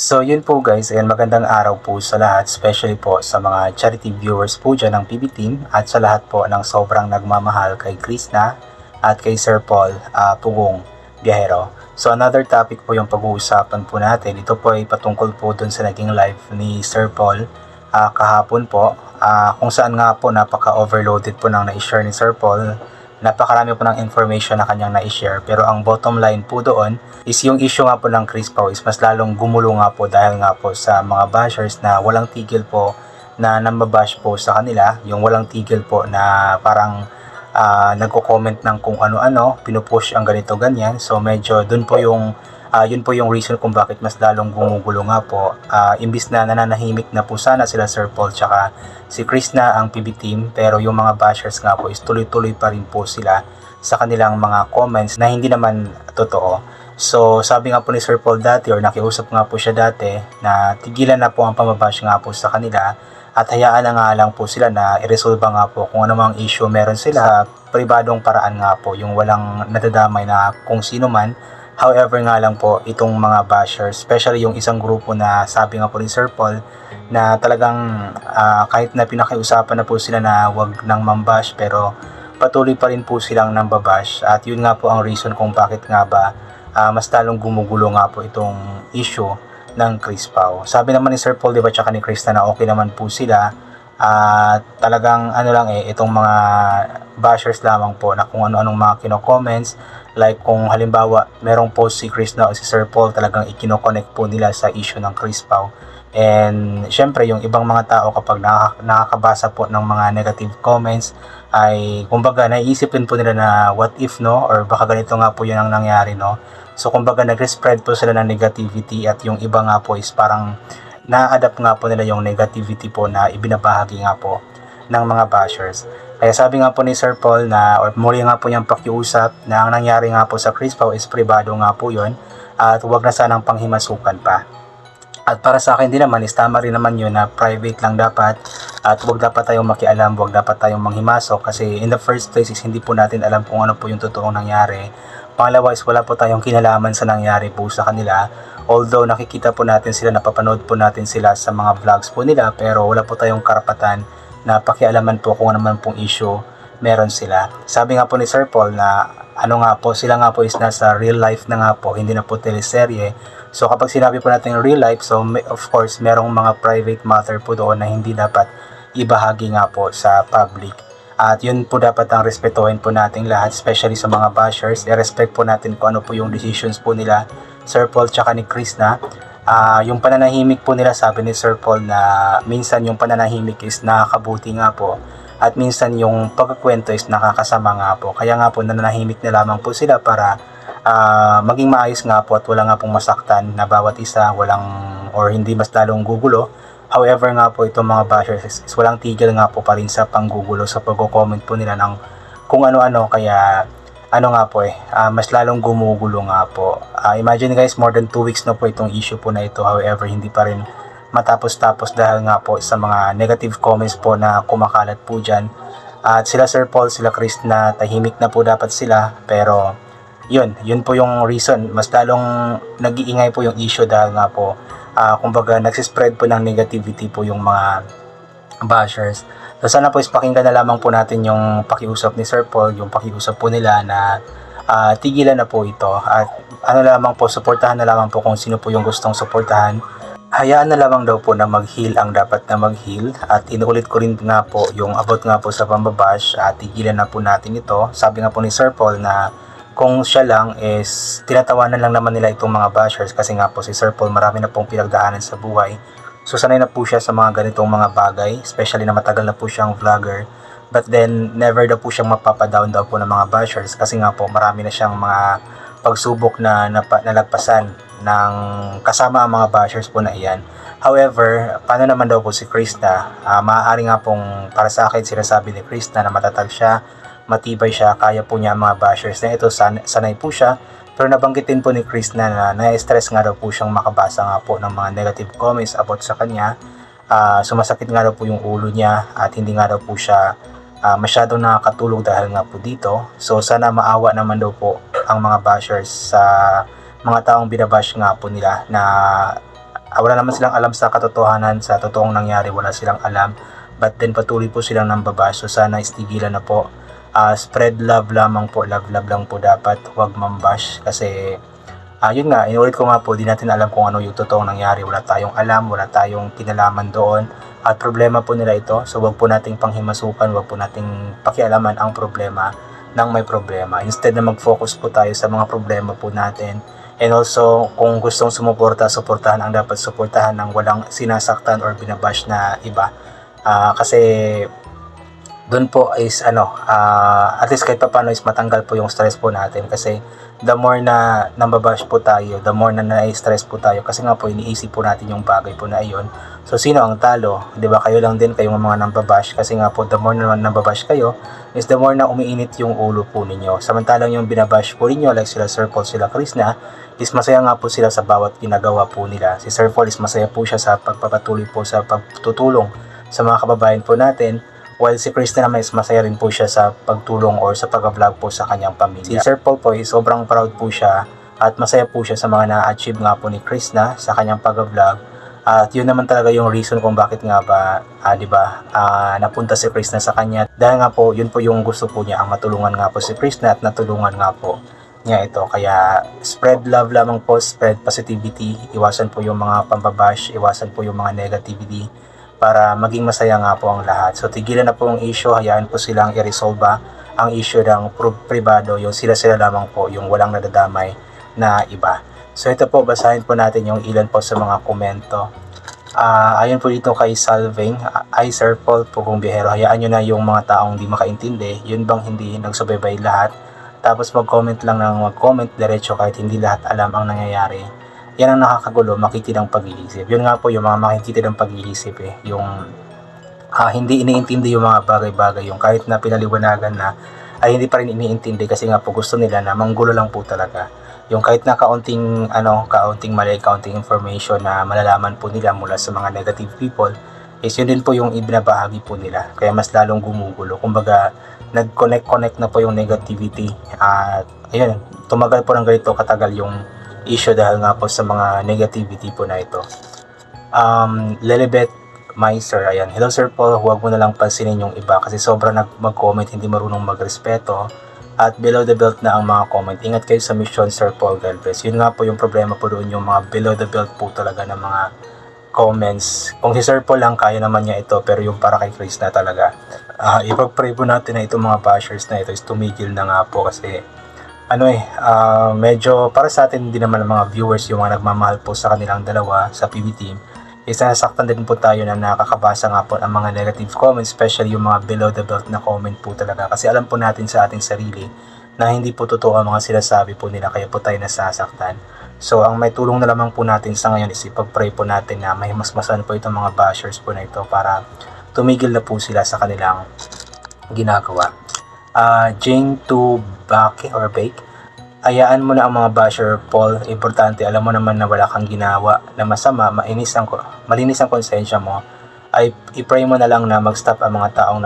So yun po guys, ayan, magandang araw po sa lahat, especially po sa mga charity viewers po dyan ng PB Team at sa lahat po ng sobrang nagmamahal kay Krishna at kay Sir Paul Pugong Biyahero. So another topic po yung pag-uusapan po natin. Ito po ay patungkol po dun sa naging live ni Sir Paul kahapon po, kung saan nga po napaka-overloaded po ng na-share ni Sir Paul. Napakarami po ng information na kanyang na-share, pero ang bottom line po doon is yung issue nga po ng Chris Pao is mas lalong gumulo nga po dahil nga po sa mga bashers na walang tigil po na nambabash po sa kanila, yung walang tigil po na parang nagko-comment ng kung ano-ano, pinupush ang ganito ganyan. So medyo dun po yung yun po yung reason kung bakit mas lalong gumugulo nga po. Imbis na nananahimik na po sana sila Sir Paul tsaka si Chris na ang PB Team, pero yung mga bashers nga po is tuloy-tuloy pa rin po sila sa kanilang mga comments na hindi naman totoo. So sabi nga po ni Sir Paul dati, or nakiusap nga po siya dati, na tigilan na po ang pamabash nga po sa kanila at hayaan na nga lang po sila na iresolba nga po kung ano mang issue meron sila pribadong paraan nga po, yung walang nadadamay na kung sino man. However nga lang po, itong mga bashers, especially yung isang grupo na sabi nga po ni Sir Paul na talagang kahit na pinakiusapan na po sila na wag nang mambash, pero patuloy pa rin po silang nambabash. At yun nga po ang reason kung bakit nga ba mas talong gumugulo nga po itong issue ng Chris Pao. Sabi naman ni Sir Paul, diba, tsaka ni Krista, na okay naman po sila. Talagang ano lang itong mga bashers lamang po na kung ano-anong mga kino-comments, like kung halimbawa merong post si Chris na o si Sir Paul, talagang ikino-connect po nila sa issue ng Chris Pao. And syempre yung ibang mga tao kapag nakakabasa po ng mga negative comments ay kumbaga naiisip din po nila na what if, no, or baka ganito nga po yun ang nangyari, no. So kumbaga nag-spread po sila ng negativity at yung iba nga po is parang na-adapt nga po nila yung negativity po na ibinabahagi nga po ng mga bashers. Kaya sabi nga po ni Sir Paul na, or muli nga po niyang pakiusap na ang nangyari nga po sa Chris Pao is privado nga po yun at huwag na sanang panghimasukan pa. At para sa akin din naman is tama rin naman yun na private lang dapat at huwag dapat tayong makialam, huwag dapat tayong manghimasok kasi in the first place is hindi po natin alam kung ano po yung totoong nangyari. Pangalawa is wala po tayong kinalaman sa nangyari po sa kanila. Although nakikita po natin sila, napapanood po natin sila sa mga vlogs po nila, pero wala po tayong karapatan na pakialaman po kung ano man pong issue meron sila. Sabi nga po ni Sir Paul na ano nga po, sila nga po is nasa real life na nga po, hindi na po teleserye. So kapag sinabi po natin real life, so of course merong mga private matter po doon na hindi dapat ibahagi nga po sa public. At yun po dapat ang respetuhin po nating lahat, especially sa mga bashers. I-respect po natin kung ano po yung decisions po nila Sir Paul tsaka ni Chris na. Yung pananahimik po nila, sabi ni Sir Paul na minsan yung pananahimik is nakakabuti nga po at minsan yung pagkakwento is nakakasama nga po. Kaya nga po nananahimik na lamang po sila para maging maayos nga po at wala nga pong masaktan na bawat isa, walang or hindi mas lalong gugulo. However nga po itong mga bashers is walang tigil nga po pa rin sa panggugulo, sa pagko-comment po nila ng kung ano-ano. Kaya ano nga po mas lalong gumugulo nga po. Imagine guys, more than 2 weeks na po itong issue po na ito. However, hindi pa rin matapos-tapos dahil nga po sa mga negative comments po na kumakalat po dyan. At sila Sir Paul, sila Chris na tahimik na po dapat sila, pero yun po yung reason. Mas lalong nag-iingay po yung issue dahil nga po kumbaga nagsispread po ng negativity po yung mga bashers. So sana po is pakinggan na lamang po natin yung pakiusap ni Sir Paul, yung pakiusap po nila na tigilan na po ito at ano lamang po, suportahan na lamang po kung sino po yung gustong suportahan. Hayaan na lamang daw po na mag-heal ang dapat na mag-heal. At inuulit ko rin nga po yung about nga po sa pambabash, tigilan na po natin ito. Sabi nga po ni Sir Paul na kung siya lang is tinatawanan lang naman nila itong mga bashers kasi nga po si Sir Paul marami na pong pinagdaanan sa buhay. So sanay na po siya sa mga ganitong mga bagay, especially na matagal na po siyang vlogger. But then never daw po siyang mapapadown daw po ng mga bashers kasi nga po marami na siyang mga pagsubok na nalagpasan ng kasama ang mga bashers po na iyan. However, paano naman daw po si Krista? Maaari nga pong para sa akin sinasabi ni Krista na matatag siya, matibay siya, kaya po niya ang mga bashers na ito, sanay po siya. Pero nabanggitin po ni Chris na na-stress nga daw po siyang makabasa nga po ng mga negative comments about sa kanya. Sumasakit nga daw po yung ulo niya at hindi nga daw po siya masyadong nakakatulog dahil nga po dito. So sana maawa naman daw po ang mga bashers sa mga taong binabash nga po nila na wala naman silang alam sa katotohanan, sa totoong nangyari, wala silang alam. But then patuloy po silang nambabash. So sana istigilan na po. Spread love lamang po, love lang po dapat, huwag mambash kasi yun nga, inulit ko nga po, di natin alam kung ano yung totoong nangyari, wala tayong alam, wala tayong kinalaman doon at problema po nila ito, so wag po nating panghimasukan, wag po nating pakialaman ang problema ng may problema. Instead na mag-focus po tayo sa mga problema po natin, and also kung gustong sumuporta, suportahan ang dapat suportahan ng walang sinasaktan or binabash na iba. Kasi doon po is at least kahit pa paano is matanggal po yung stress po natin kasi the more na nambabash po tayo, the more na na-stress po tayo kasi nga po iniisip po natin yung bagay po na iyon. So sino ang talo? 'Di ba kayo lang din, kayong mga nambabash kasi nga po the more na nambabash kayo is the more na umiinit yung ulo po ninyo. Samantalang yung binabash po ninyo like sila Sir Paul, sila Krishna is masaya nga po sila sa bawat ginagawa po nila. Si Sir Paul is masaya po siya sa pagpapatuloy po sa pagtutulong sa mga kababayan po natin. While si Krishna naman is masaya rin po siya sa pagtulong or sa pag-vlog po sa kanyang pamilya. Si Sir Paul po is sobrang proud po siya at masaya po siya sa mga na-achieve nga po ni Krishna sa kanyang pag-vlog. At yun naman talaga yung reason kung bakit nga ba, napunta si Krishna sa kanya. Dahil nga po, yun po yung gusto po niya, ang matulungan nga po si Krishna at natulungan nga po niya ito. Kaya spread love lamang po, spread positivity, iwasan po yung mga pambabash, iwasan po yung mga negativity, para maging masaya nga po ang lahat. So tigilan na po ang issue, hayaan po silang i-resolve ang issue ng privado, yung sila lamang po, yung walang nadadamay na iba. So ito po, basahin po natin yung ilan po sa mga komento. Ayon po dito kay Salving, ay Sir Paul Pugong Bihero, hayaan nyo na yung mga taong di makaintindi, yun bang hindi nagsubaybay lahat? Tapos mag-comment lang ng mag-comment diretso kahit hindi lahat alam ang nangyayari. Yan ang nakakagulo, makitid ang pag-iisip. Yun nga po yung mga makikitid ang pag-iisip yung hindi iniintindi yung mga bagay-bagay, yung kahit na pinaliwanagan na ay hindi pa rin iniintindi kasi nga po gusto nila na manggulo lang po talaga. Yung kahit na kaunting mali, kaunting information na malalaman po nila mula sa mga negative people, is yun din po yung ibinabahagi po nila. Kaya mas lalong gumugulo. Kumbaga, nag-connect na po yung negativity. At ayun, tumagal po ng ganito katagal yung issue dahil nga po sa mga negativity po na ito. Lelibet Meister, ayan, hello Sir Paul, huwag mo na lang pansinin yung iba kasi sobra mag-comment, hindi marunong magrespeto at below the belt na ang mga comment. Ingat kayo sa mission Sir Paul, God bless. Yun nga po yung problema po doon, yung mga below the belt po talaga ng mga comments. Kung si Sir Paul lang, kaya naman niya ito, pero yung para kay Chris na talaga, ipag-pray po natin na itong mga bashers na ito is tumigil na nga po kasi medyo para sa atin din naman ng mga viewers, yung mga nagmamahal po sa kanilang dalawa sa PB team, is nasaktan din po tayo na nakakabasa nga po ang mga negative comments, especially yung mga below the belt na comment po talaga kasi alam po natin sa ating sarili na hindi po totoo ang mga sinasabi po nila, kaya po tayo nasasaktan. So ang may tulong na lamang po natin sa ngayon is ipag-pray po natin na may masmasan po itong mga bashers po na ito para tumigil na po sila sa kanilang ginagawa. Jane to bake or bake, hayaan mo na ang mga basher Paul, importante, alam mo naman na wala kang ginawa na masama, malinis ang konsensya mo, ay i-pray mo na lang na mag-stop ang mga taong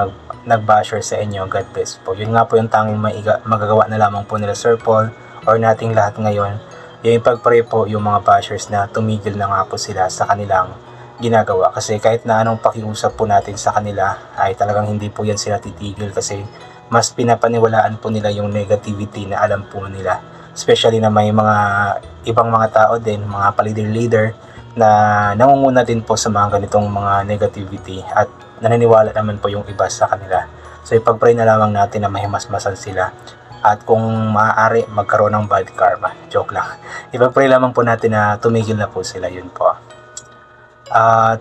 nag-basher sa inyo. God bless po. Yun nga po yung tanging magagawa na lamang po nila Sir Paul or nating lahat ngayon, yung ipag-pray po yung mga bashers na tumigil na nga po sila sa kanilang ginagawa kasi kahit na anong pakiusap po natin sa kanila ay talagang hindi po yan sila titigil kasi mas pinapaniwalaan po nila yung negativity na alam po nila. Especially na may mga ibang mga tao din, mga palider-leader na nangunguna din po sa mga ganitong mga negativity at naniniwala naman po yung iba sa kanila. So ipag-pray na lamang natin na mahimasmasan sila at kung maaari magkaroon ng bad karma. Joke lang. Ipag-pray lamang po natin na tumigil na po sila, yun po.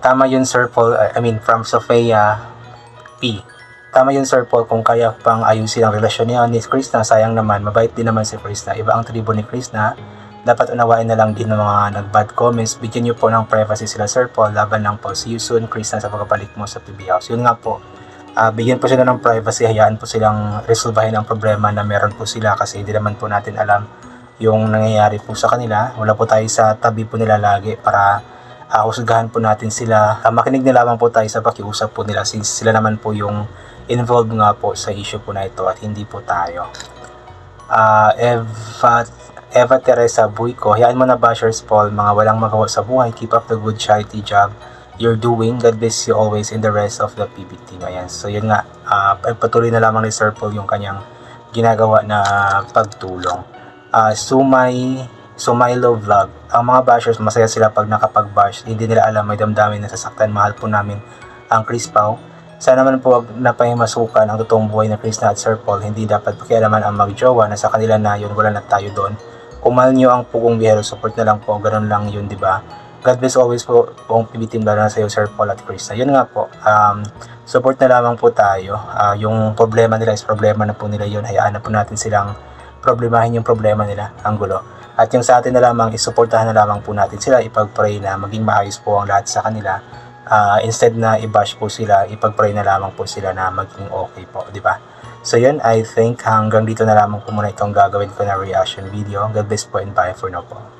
Tama yun Sir Paul, from Sophia P. Tama yun Sir Paul, kung kaya pang ayusin ang relasyon niya ni Krishna, sayang naman, mabait din naman si Krishna, iba ang tribo ni Krishna, dapat unawain na lang din ng mga nag-bad comments, bigyan niyo po ng privacy sila Sir Paul, laban lang po, see you soon Krishna sa pagkapalit mo sa PB House. Yun nga po, bigyan po sila ng privacy, hayaan po silang resolbahin ang problema na meron po sila kasi hindi naman po natin alam yung nangyayari po sa kanila, wala po tayo sa tabi po nila lagi para husgahan po natin sila, makinig na lamang po tayo sa pakiusap po nila since sila naman po yung involved nga po sa issue po na ito at hindi po tayo. Eva Teresa Buico, hayaan mo na bashers Paul, mga walang magawa sa buhay, keep up the good charity job you're doing. God bless you always in the rest of the PB team. Ayan, so yun nga, patuloy na lamang ni Sir Paul yung kanyang ginagawa na pagtulong. Sumaylo Vlog, ang mga bashers masaya sila pag nakapag-bash, hindi nila alam may damdamin na sasaktan. Mahal po namin ang Chris Pao. Sana naman po wag napahimasukan ang totoong buhay na Chris na at Sir Paul. Hindi dapat pakialaman ang magjowa, na sa kanila na yun, wala na tayo doon. Kung mahal nyo ang Pugong Biyahero, support na lang po, ganun lang yun, di ba? God bless always po ang PB team, lalo na sa iyo Sir Paul at Chris. Yun nga po, support na lamang po tayo. Yung problema nila is problema na po nila yun. Hayaan na po natin silang problemahin yung problema nila, ang gulo. At yung sa atin na lamang, isuportahan na lamang po natin sila, ipag-pray na maging maayos po ang lahat sa kanila. Instead na i-bash po sila, ipag-pray na lamang po sila na maging okay po, di ba? So yun, I think hanggang dito na lamang po muna itong gagawin ko na reaction video. God bless po and bye for now po.